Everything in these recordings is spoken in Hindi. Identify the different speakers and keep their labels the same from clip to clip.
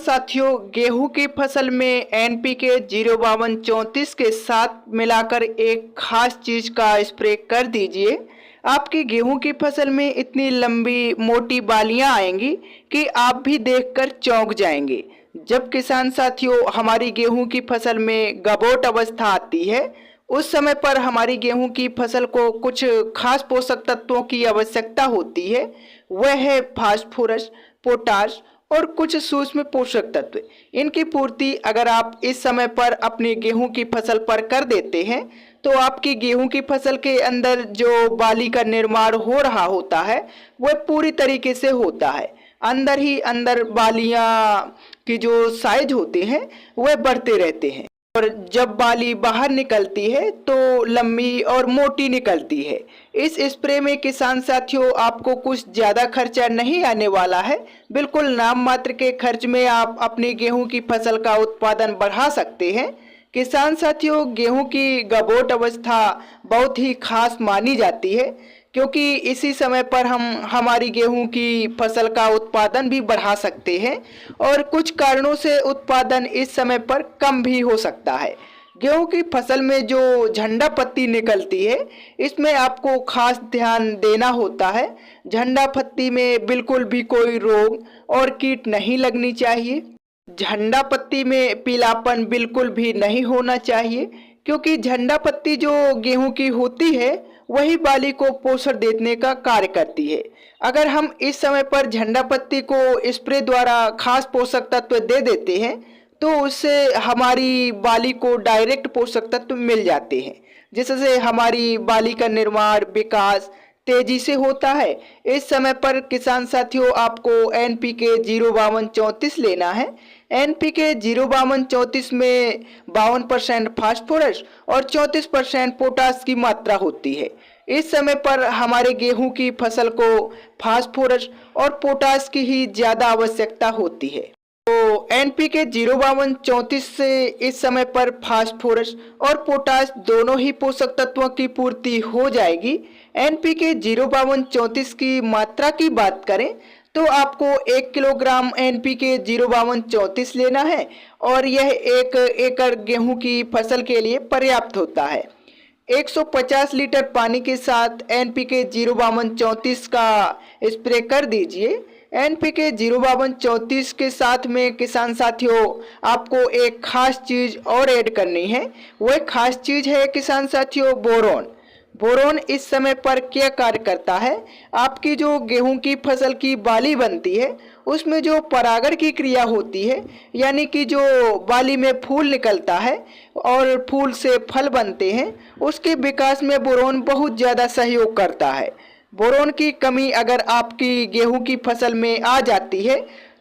Speaker 1: साथियों, गेहूं की फसल में एनपीके 05234 के साथ मिलाकर एक खास चीज का स्प्रे कर दीजिए। आपकी गेहूं की फसल में इतनी लंबी मोटी बालियां आएंगी कि आप भी देखकर चौंक जाएंगे। जब किसान साथियों हमारी गेहूं की फसल में गबोट अवस्था आती है, उस समय पर हमारी गेहूं की फसल को कुछ खास पोषक तत्वों की आवश्यकता होती है। वह है फास्फोरस, पोटाश और कुछ सूक्ष्म पोषक तत्व। इनकी पूर्ति अगर आप इस समय पर अपनी गेहूं की फसल पर कर देते हैं तो आपकी गेहूं की फसल के अंदर जो बाली का निर्माण हो रहा होता है वह पूरी तरीके से होता है। अंदर ही अंदर बालियां की जो साइज होते हैं वह बढ़ते रहते हैं और जब बाली बाहर निकलती है तो लंबी और मोटी निकलती है। इस स्प्रे में किसान साथियों आपको कुछ ज़्यादा खर्चा नहीं आने वाला है। बिल्कुल नाम मात्र के खर्च में आप अपनी गेहूं की फसल का उत्पादन बढ़ा सकते हैं। किसान साथियों, गेहूं की गबोट अवस्था बहुत ही खास मानी जाती है क्योंकि इसी समय पर हम हमारी गेहूं की फसल का उत्पादन भी बढ़ा सकते हैं और कुछ कारणों से उत्पादन इस समय पर कम भी हो सकता है। गेहूं की फसल में जो झंडा पत्ती निकलती है इसमें आपको खास ध्यान देना होता है। झंडा पत्ती में बिल्कुल भी कोई रोग और कीट नहीं लगनी चाहिए। झंडा पत्ती में पीलापन बिल्कुल भी नहीं होना चाहिए क्योंकि झंडा पत्ती जो गेहूं की होती है वही बाली को पोषण देने का कार्य करती है। अगर हम इस समय पर झंडा पत्ती को स्प्रे द्वारा खास पोषक तत्व दे देते हैं तो उससे हमारी बाली को डायरेक्ट पोषक तत्व मिल जाते हैं, जिससे हमारी बाली का निर्माण विकास तेजी से होता है। इस समय पर किसान साथियों आपको एनपीके 05234 लेना है। एनपीके 05234 में 52% फास्फोरस और 34% पोटाश की मात्रा होती है। इस समय पर हमारे गेहूं की फसल को फास्फोरस और पोटाश की ही ज़्यादा आवश्यकता होती है। तो एनपीके 05234 से इस समय पर फास्फोरस और पोटाश दोनों ही पोषक तत्वों की पूर्ति हो जाएगी। एनपीके 05234 की मात्रा की बात करें तो आपको 1 किलोग्राम एनपीके 05234 लेना है और यह 1 एकड़ गेहूं की फसल के लिए पर्याप्त होता है। 150 लीटर पानी के साथ एनपीके 05234 का स्प्रे कर दीजिए। एनपीके 05234 के साथ में किसान साथियों आपको एक खास चीज़ और ऐड करनी है। वह खास चीज़ है किसान साथियों बोरोन। बोरोन इस समय पर क्या कार्य करता है, आपकी जो गेहूं की फसल की बाली बनती है उसमें जो परागण की क्रिया होती है, यानी कि जो बाली में फूल निकलता है और फूल से फल बनते हैं, उसके विकास में बोरोन बहुत ज़्यादा सहयोग करता है। बोरोन की कमी अगर आपकी गेहूं की फसल में आ जाती है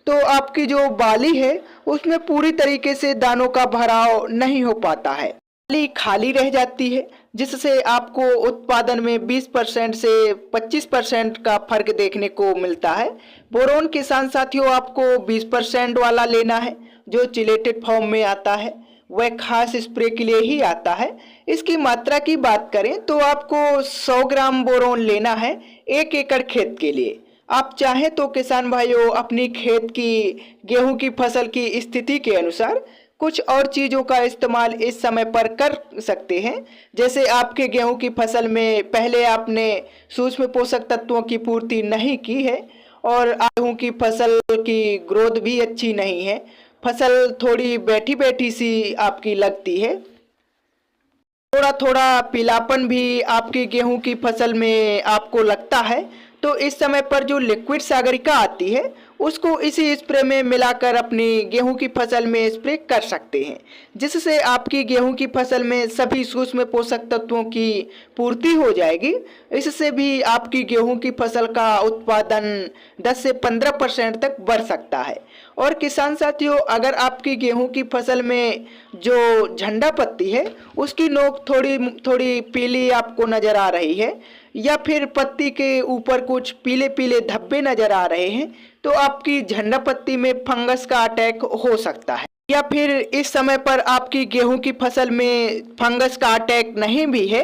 Speaker 1: तो आपकी जो बाली है उसमें पूरी तरीके से दानों का भराव नहीं हो पाता है, बाली खाली रह जाती है, जिससे आपको उत्पादन में 20% से 25% का फर्क देखने को मिलता है। बोरोन किसान साथियों आपको 20% वाला लेना है जो चिलेटेड फॉर्म में आता है, वह खास स्प्रे के लिए ही आता है। इसकी मात्रा की बात करें तो आपको 100 ग्राम बोरोन लेना है 1 एकड़ खेत के लिए। आप चाहें तो किसान भाइयों अपनी खेत की गेहूं की फसल की स्थिति के अनुसार कुछ और चीज़ों का इस्तेमाल इस समय पर कर सकते हैं। जैसे आपके गेहूं की फसल में पहले आपने सूक्ष्म पोषक तत्वों की पूर्ति नहीं की है और गेहूं की फसल की ग्रोथ भी अच्छी नहीं है, फसल थोड़ी बैठी बैठी सी आपकी लगती है, थोड़ा थोड़ा पीलापन भी आपकी गेहूं की फसल में आपको लगता है, तो इस समय पर जो लिक्विड सागरिका आती है उसको इसी स्प्रे में मिलाकर अपनी गेहूं की फसल में स्प्रे कर सकते हैं, जिससे आपकी गेहूं की फसल में सभी सूक्ष्म पोषक तत्वों की पूर्ति हो जाएगी। इससे भी आपकी गेहूं की फसल का उत्पादन 10 से 15% तक बढ़ सकता है। और किसान साथियों अगर आपकी गेहूं की फसल में जो झंडा पत्ती है उसकी नोक थोड़ी थोड़ी पीली आपको नज़र आ रही है या फिर पत्ती के ऊपर कुछ पीले पीले धब्बे नज़र आ रहे हैं तो आपकी झंडा पत्ती में फंगस का अटैक हो सकता है। या फिर इस समय पर आपकी गेहूं की फसल में फंगस का अटैक नहीं भी है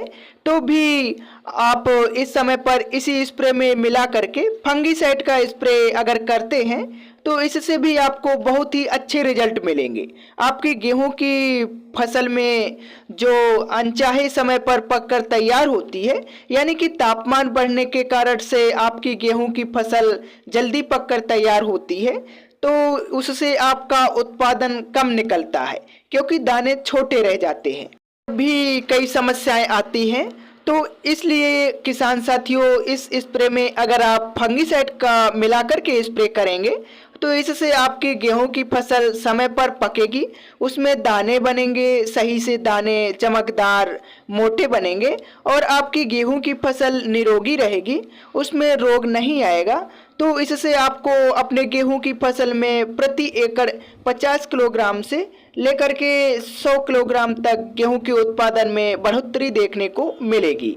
Speaker 1: तो भी आप इस समय पर इसी स्प्रे में मिला करके फंगीसाइड का स्प्रे अगर करते हैं तो इससे भी आपको बहुत ही अच्छे रिजल्ट मिलेंगे। आपकी गेहूं की फसल में जो अनचाहे समय पर पककर तैयार होती है, यानी कि तापमान बढ़ने के कारण से आपकी गेहूं की फसल जल्दी पककर तैयार होती है, तो उससे आपका उत्पादन कम निकलता है क्योंकि दाने छोटे रह जाते हैं। भी कई समस्याएं आती हैं, तो इसलिए किसान साथियों इस स्प्रे में अगर आप फंगीसाइड का मिलाकर के स्प्रे करेंगे तो इससे आपकी गेहूं की फसल समय पर पकेगी, उसमें दाने बनेंगे, सही से दाने चमकदार मोटे बनेंगे और आपकी गेहूं की फसल निरोगी रहेगी, उसमें रोग नहीं आएगा। तो इससे आपको अपने गेहूं की फसल में प्रति एकड़ 50 किलोग्राम से लेकर के 100 किलोग्राम तक गेहूं के उत्पादन में बढ़ोतरी देखने को मिलेगी।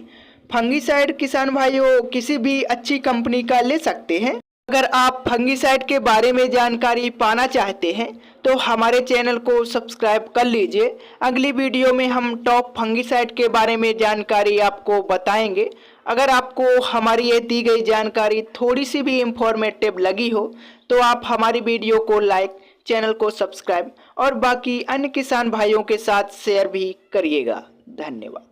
Speaker 1: फंगीसाइड किसान भाइयों किसी भी अच्छी कंपनी का ले सकते हैं। अगर आप फंगीसाइड के बारे में जानकारी पाना चाहते हैं तो हमारे चैनल को सब्सक्राइब कर लीजिए। अगली वीडियो में हम टॉप फंगीसाइड के बारे में जानकारी आपको बताएंगे। अगर आपको हमारी ये दी गई जानकारी थोड़ी सी भी इंफॉर्मेटिव लगी हो तो आप हमारी वीडियो को लाइक, चैनल को सब्सक्राइब और बाकी अन्य किसान भाइयों के साथ शेयर भी करिएगा। धन्यवाद।